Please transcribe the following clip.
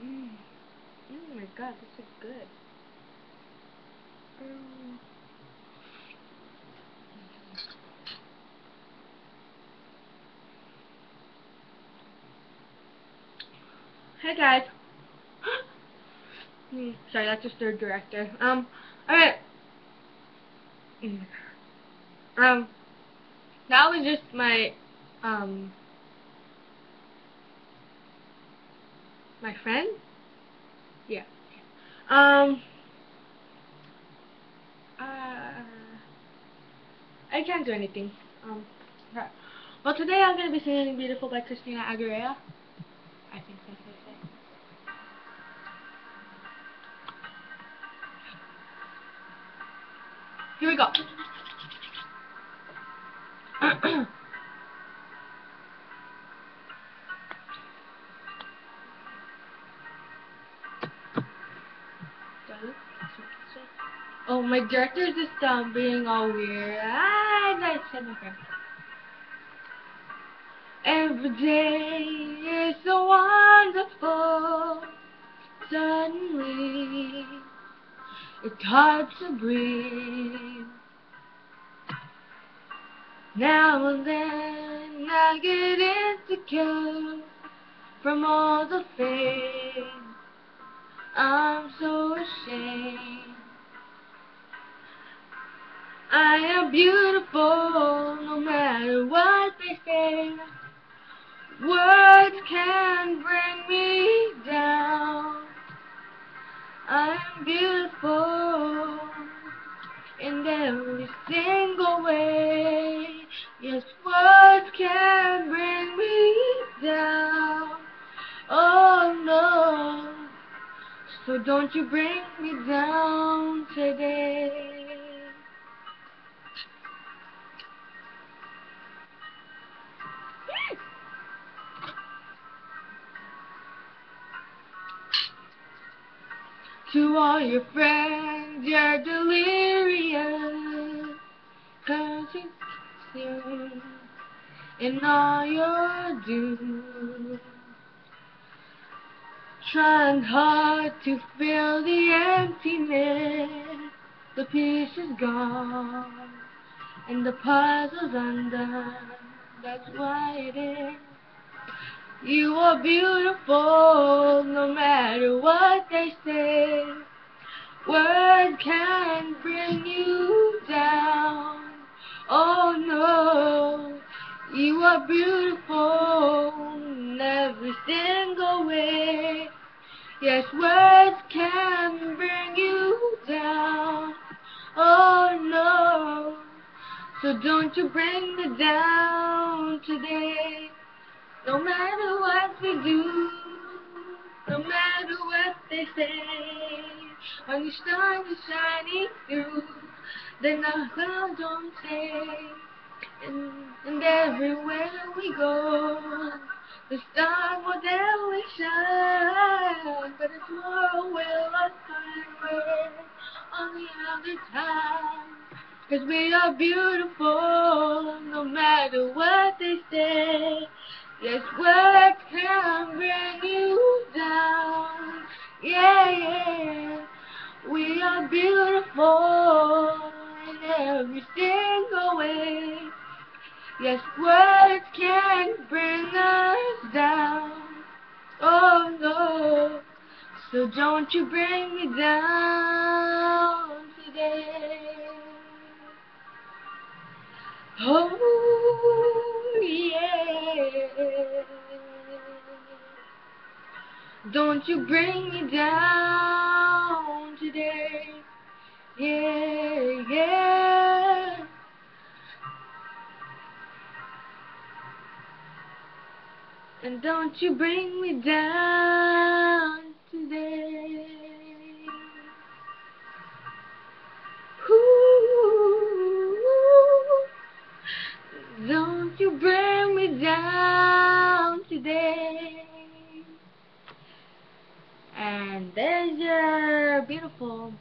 Mm. Oh my god, this is good. Um, hey guys. Sorry, that's just their director. Alright. Mm. Um, that was just um, my friend? Yeah. Um, uh, I can't do anything. Right. Well, today I'm gonna be singing "Beautiful" by Christina Aguilera. I think that's what I say. Here we go. Oh, my director is just being all weird. Ah, nice, okay. Every day is so wonderful. Suddenly, it's hard to breathe. Now and then, I get insecure from all the things I'm so ashamed. I am beautiful no matter what they say. Words can bring me down. I am beautiful in every single way. Yes, words can bring me down. Oh no, so don't you bring me down today. To all your friends, you're delirious, 'cause you consumed in all your doom. Trying hard to fill the emptiness, the piece is gone, and the puzzle's undone. That's why it is. You are beautiful, no matter what they say. Words can bring you down. Oh no, you are beautiful in every single way. Yes, words can bring you down. Oh no, so don't you bring me down today. No matter what we do, no matter what they say, when the sun is shining through, then the sun don't say. And everywhere we go, the sun will always shine, but tomorrow will find way on the other time. 'Cause we are beautiful, no matter what they say. Yes, words can bring you down. Yeah, yeah. We are beautiful in every single way. Yes, words can bring us down. Oh no, so don't you bring me down today. Oh yeah. Don't you bring me down today. Yeah, yeah. And don't you bring me down today. Ooh, don't you bring me down today. And there's your beautiful